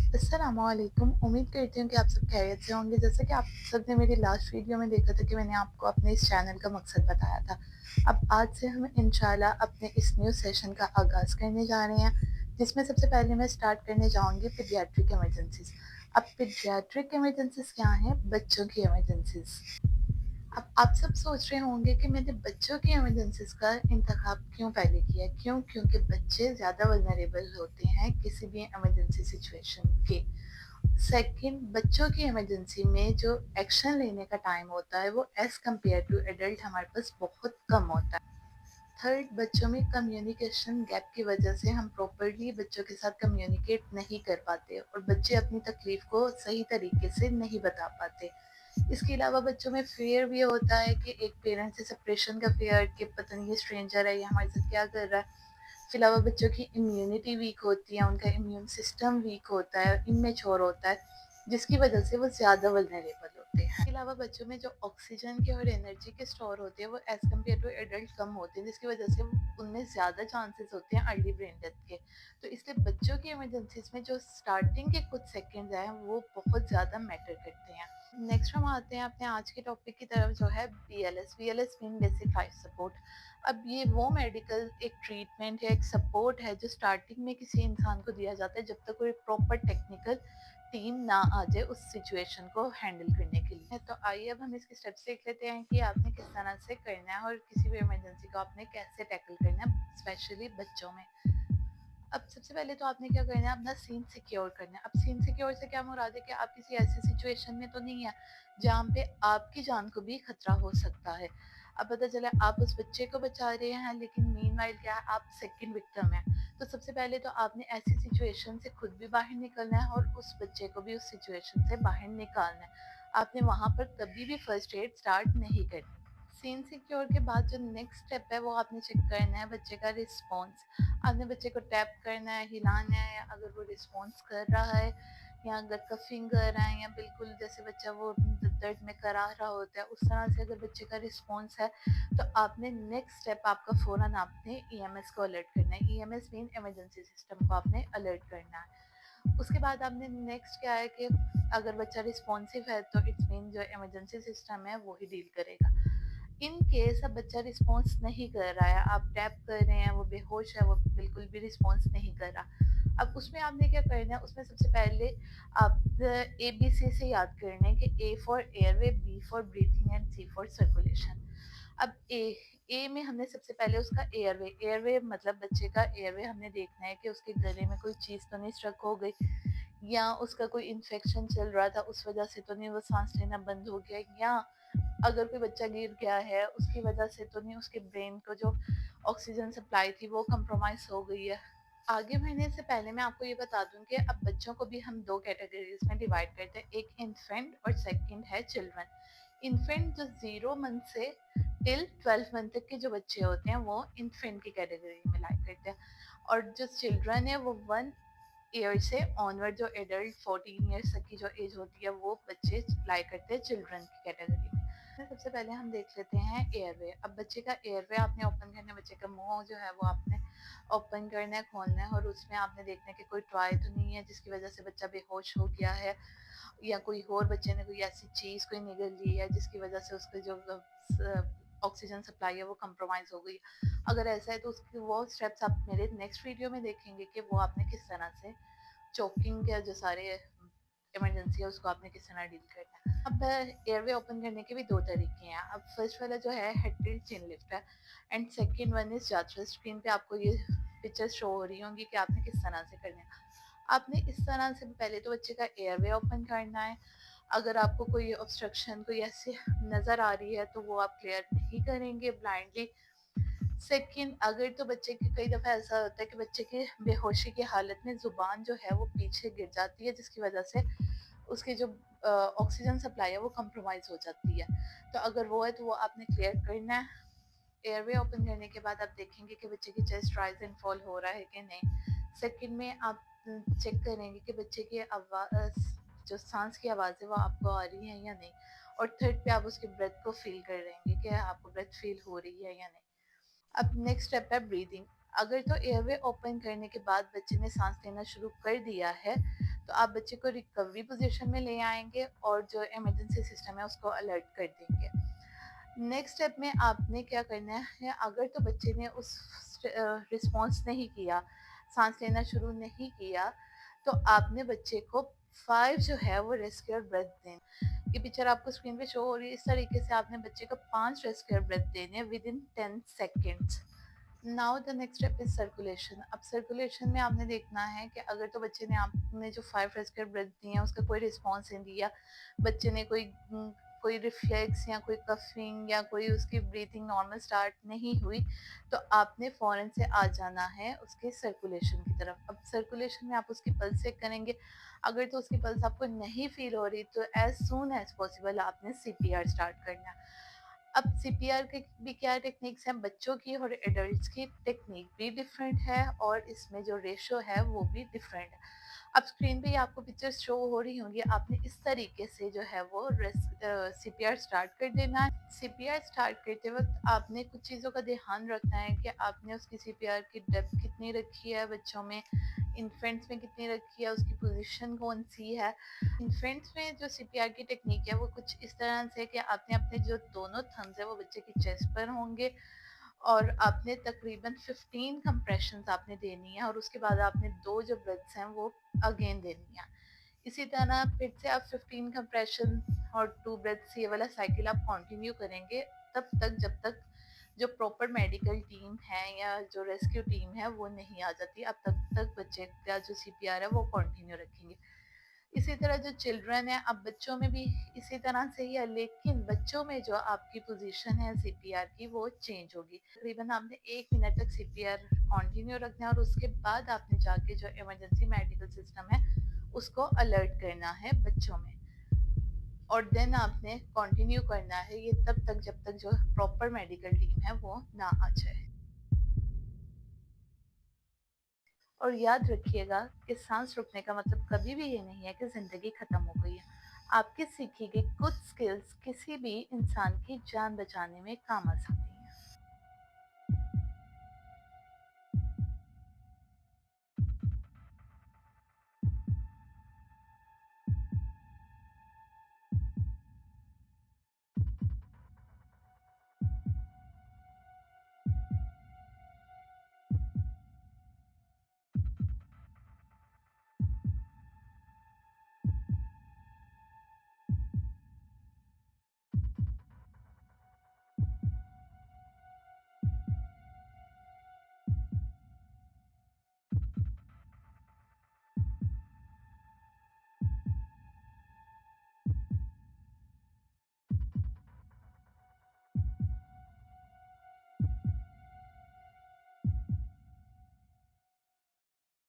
अस्सलामुअलैकुम। उम्मीद करती हूँ कि आप सब खैरियत से होंगे। जैसा कि आप सब ने मेरी लास्ट वीडियो में देखा था कि मैंने आपको अपने इस चैनल का मकसद बताया था। अब आज से हम इंशाल्लाह अपने इस न्यू सेशन का आगाज़ करने जा रहे हैं, जिसमें सबसे पहले मैं स्टार्ट करने जाऊँगी पीडियाट्रिक इमरजेंसीज़। अब पीडियाट्रिक इमरजेंसीज़ क्या हैं? बच्चों की इमरजेंसीज़। अब आप सब सोच रहे होंगे कि मैंने बच्चों की इमरजेंसीज़ का इंतखाब क्यों पहले किया? क्यों? क्योंकि बच्चे ज़्यादा वल्नरेबल होते हैं किसी भी इमरजेंसी सिचुएशन के। सेकंड, बच्चों की इमरजेंसी में जो एक्शन लेने का टाइम होता है वो एज़ कम्पेयर टू एडल्ट हमारे पास बहुत कम होता है। थर्ड, बच्चों में कम्युनिकेशन गैप की वजह से हम प्रॉपर्ली बच्चों के साथ कम्युनिकेट नहीं कर पाते और बच्चे अपनी तकलीफ को सही तरीके से नहीं बता पाते। इसके अलावा बच्चों में फियर भी होता है कि एक पेरेंट से सेपरेशन का फियर कि पता नहीं ये स्ट्रेंजर है, ये हमारे साथ क्या कर रहा है। इसके अलावा बच्चों की इम्यूनिटी वीक होती है, उनका इम्यून सिस्टम वीक होता है, इमेच्योर होता है, जिसकी वजह से वो ज़्यादा वल्नरेबल होते हैं। इसके अलावा बच्चों में जो ऑक्सीजन के और एनर्जी के स्टोर होते हैं वो एज़ कम्पेयर टू एडल्ट कम होते हैं, जिसकी वजह से उनमें ज़्यादा चांसेस होते हैं अर्ली ब्रेन डेथ के। तो इसलिए बच्चों की इमरजेंसीज में जो स्टार्टिंग के कुछ सेकेंड्स हैं वो बहुत ज़्यादा मैटर करते हैं। नेक्स्ट हम आते हैं अपने आज के टॉपिक की तरफ, जो है BLS। BLS mean basic life support. अब ये वो मेडिकल एक ट्रीटमेंट या एक सपोर्ट है जो स्टार्टिंग में किसी इंसान को दिया जाता है जब तक कोई प्रॉपर टेक्निकल टीम ना आ जाए उस सिचुएशन को हैंडल करने के लिए। तो आइए अब हम इसके स्टेप्स देख लेते हैं कि आपने किस तरह से करना है और किसी भी इमरजेंसी को आपने कैसे टैकल करना है, स्पेशली बच्चों में। अब सबसे पहले तो आपने क्या करना है, अपना सीन सिक्योर करना है। अब सीन सिक्योर से क्या मुराद है कि आप किसी ऐसी सिचुएशन में तो नहीं है जहाँ पे आपकी जान को भी खतरा हो सकता है। अब पता चला आप उस बच्चे को बचा रहे हैं, लेकिन मीनवाइल क्या है, आप सेकंड विक्टिम है। तो सबसे पहले तो आपने ऐसी सिचुएशन से खुद भी बाहर निकलना है और उस बच्चे को भी उस सिचुएशन से बाहर निकालना है। आपने वहां पर कभी भी फर्स्ट एड स्टार्ट नहीं करनी। सीन सिक्योर के बाद जो नेक्स्ट स्टेप है वो आपने चेक करना है बच्चे का रिस्पॉन्स। आपने बच्चे को टैप करना है, हिलाना है, अगर वो रिस्पॉन्स कर रहा है या अगर कफिंग कर रहा है या बिल्कुल जैसे बच्चा वो दर्द में करा रहा होता है उस तरह से अगर बच्चे का रिस्पॉन्स है तो आपने नेक्स्ट स्टेप आपका फ़ौरन आपने EMS को अलर्ट करना है। EMS मीन इमरजेंसी सिस्टम को आपने अलर्ट करना है। उसके बाद आपने नेक्स्ट क्या है कि अगर बच्चा रिस्पॉन्सिव है तो इट्स मीन जो इमरजेंसी सिस्टम है वो ही डील करेगा। इन केस अब बच्चा रिस्पॉन्स नहीं कर रहा है, आप टैप कर रहे हैं, वो बेहोश है, वो बिल्कुल भी रिस्पॉन्स नहीं कर रहा, अब उसमें आपने क्या करना है, उसमें सबसे पहले आप ABC से याद करना है कि A for airway, B for breathing and C for circulation. अब ए में हमने सबसे पहले उसका एयरवे मतलब बच्चे का एयरवे हमने देखना है कि उसके गले में कोई चीज़ तो नहीं स्ट्रक हो गई या उसका कोई इन्फेक्शन चल रहा था उस वजह से तो नहीं वो सांस लेना बंद हो गया, या अगर कोई बच्चा गिर गया है उसकी वजह से तो नहीं उसके ब्रेन को जो ऑक्सीजन सप्लाई थी वो कंप्रोमाइज हो गई है। आगे बढ़ने से पहले मैं आपको ये बता दूं कि अब बच्चों को भी हम दो कैटेगरीज में डिवाइड करते हैं, एक इन्फेंट और सेकंड है चिल्ड्रन। इन्फेंट जो 0 मंथ से टिल 12 मंथ तक के जो बच्चे होते हैं वो इन्फेंट की कैटेगरी में लाई करते हैं, और जो चिल्ड्रन है वो 1 ईयर से ऑनवर्ड जो एडल्ट 14 ईयर्स तक की जो एज होती है वो बच्चे लाई करते हैं चिल्ड्रन की कैटेगरी में। सबसे पहले हम देख लेते हैं एयरवे। अब बच्चे का एयरवे आपने ओपन करना है, बच्चे का मुंह जो है वो आपने ओपन करना है, खोलना है, और उसमें आपने देखना है कि कोई ट्राई तो नहीं है जिसकी वजह से बच्चा बेहोश हो गया है या कोई और बच्चे ने कोई ऐसी चीज़ कोई निगल ली है जिसकी वजह से उसके जो ऑक्सीजन सप्लाई है वो कंप्रोमाइज़ हो गई। अगर ऐसा है तो उसके वो स्टेप्स आप मेरे नेक्स्ट वीडियो में देखेंगे कि वो आपने किस तरह से चोकिंग के जो सारे इमरजेंसी है उसको आपने किस तरह डील करना है। अब एयरवे ओपन करने के भी दो तरीके हैं। अब फर्स्ट वाला जो है हेड टिल्ट चिन लिफ्ट है, एंड सेकंड वन इज जाथरा। स्क्रीन पे आपको ये पिक्चर्स शो हो रही होंगी कि आपने किस तरह से करना है। आपने इस तरह से पहले तो बच्चे का एयरवे ओपन करना है। अगर आपको कोई ऑब्स्ट्रक्शन कोई ऐसी नज़र आ रही है तो वो आप क्लियर नहीं करेंगे ब्लाइंडली। सेकंड, अगर तो बच्चे की कई दफ़ा ऐसा होता है कि बच्चे की बेहोशी की हालत में ज़ुबान जो है वो पीछे गिर जाती है जिसकी वजह से उसकी जो ऑक्सीजन सप्लाई है वो कंप्रोमाइज़ हो जाती है। तो अगर वो है तो वो आपने क्लियर करना है। एयरवे ओपन करने के बाद आप देखेंगे कि बच्चे की चेस्ट राइज एंड फॉल हो रहा है कि नहीं। सेकंड में आप चेक करेंगे कि बच्चे की आवाज़ जो सांस की आवाज़ है वो आपको आ रही है या नहीं। और थर्ड पे आप उसके ब्रेथ को फील कर रहेंगे कि आपको ब्रेथ फील हो रही है या नहीं। अब नेक्स्ट स्टेप है ब्रीदिंग। अगर तो एयरवे ओपन करने के बाद बच्चे ने सांस लेना शुरू कर दिया है तो आप बच्चे को रिकवरी पोजीशन में ले आएंगे और जो इमरजेंसी सिस्टम है उसको अलर्ट कर देंगे। नेक्स्ट स्टेप में आपने क्या करना है, अगर तो बच्चे ने उस रिस्पॉन्स नहीं किया, सांस लेना शुरू नहीं किया, तो आपने बच्चे को 5 जो है वो रेस्क्यू ब्रेथ देना। ये पिक्चर आपको स्क्रीन पे शो हो रही है, इस तरीके से आपने बच्चे को 5 रेस्क्यू ब्रेथ देने with in 10 seconds. Now the next step is circulation. अब सर्कुलेशन में आपने देखना है कि अगर तो बच्चे ने आपने जो 5 रेस्क्यू ब्रेथ दिए हैं उसका कोई रिस्पॉन्स नहीं दिया, बच्चे ने कोई रिफ्लेक्स या कोई कफिंग या कोई उसकी ब्रीथिंग नॉर्मल स्टार्ट नहीं हुई, तो आपने फौरन से आ जाना है उसके सर्कुलेशन की तरफ। अब सर्कुलेशन में आप उसकी पल्स चेक करेंगे, अगर तो उसकी पल्स आपको नहीं फील हो रही तो एज सून एज पॉसिबल आपने सीपीआर स्टार्ट करना है। अब सीपीआर के भी क्या टेक्निक्स हैं, बच्चों की और एडल्ट्स की टेक्निक भी डिफरेंट है और इसमें जो रेशो है वो भी डिफरेंट है। अब स्क्रीन पे आपको पिक्चर्स शो हो रही होंगी, आपने इस तरीके से जो है वो सीपीआर स्टार्ट कर देना है। सीपीआर स्टार्ट करते वक्त आपने कुछ चीज़ों का ध्यान रखना है कि आपने उसकी सीपीआर की डेप्थ कितनी रखी है, बच्चों में इन्फेंट्स में कितनी रखी है, उसकी पोजीशन कौन सी है। इन्फेंट्स में जो सीपीआर की टेक्निक है वो कुछ इस तरह से कि आपने अपने जो दोनों थम्स है वो बच्चे की चेस्ट पर होंगे और आपने तकरीबन 15 कंप्रेशंस आपने देनी है और उसके बाद आपने 2 जो ब्रेथ्स हैं वो अगेन देनी है। इसी तरह फिर से आप 15 कंप्रेशन और 2 ब्रेथ्स ये वाला साइकिल आप कंटिन्यू करेंगे तब तक जब तक जो प्रॉपर मेडिकल टीम है या जो रेस्क्यू टीम है वो नहीं आ जाती, अब तब तक बच्चे का जो सीपीआर है वो कंटिन्यू रखेंगे। इसी तरह जो चिल्ड्रन है, अब बच्चों में भी इसी तरह से ही है, लेकिन बच्चों में जो आपकी पोजीशन है सीपीआर की वो चेंज होगी। तकरीबन आपने 1 मिनट तक सीपीआर कंटिन्यू रखना है और उसके बाद आपने जाके जो इमरजेंसी मेडिकल सिस्टम है उसको अलर्ट करना है बच्चों में और देन आपने कंटिन्यू करना है ये तब तक जब तक जो प्रॉपर मेडिकल टीम है वो ना आ जाए। और याद रखिएगा कि सांस रुकने का मतलब कभी भी ये नहीं है कि जिंदगी खत्म हो गई है। आपकी सीखी गई कुछ स्किल्स किसी भी इंसान की जान बचाने में काम आ सकती है।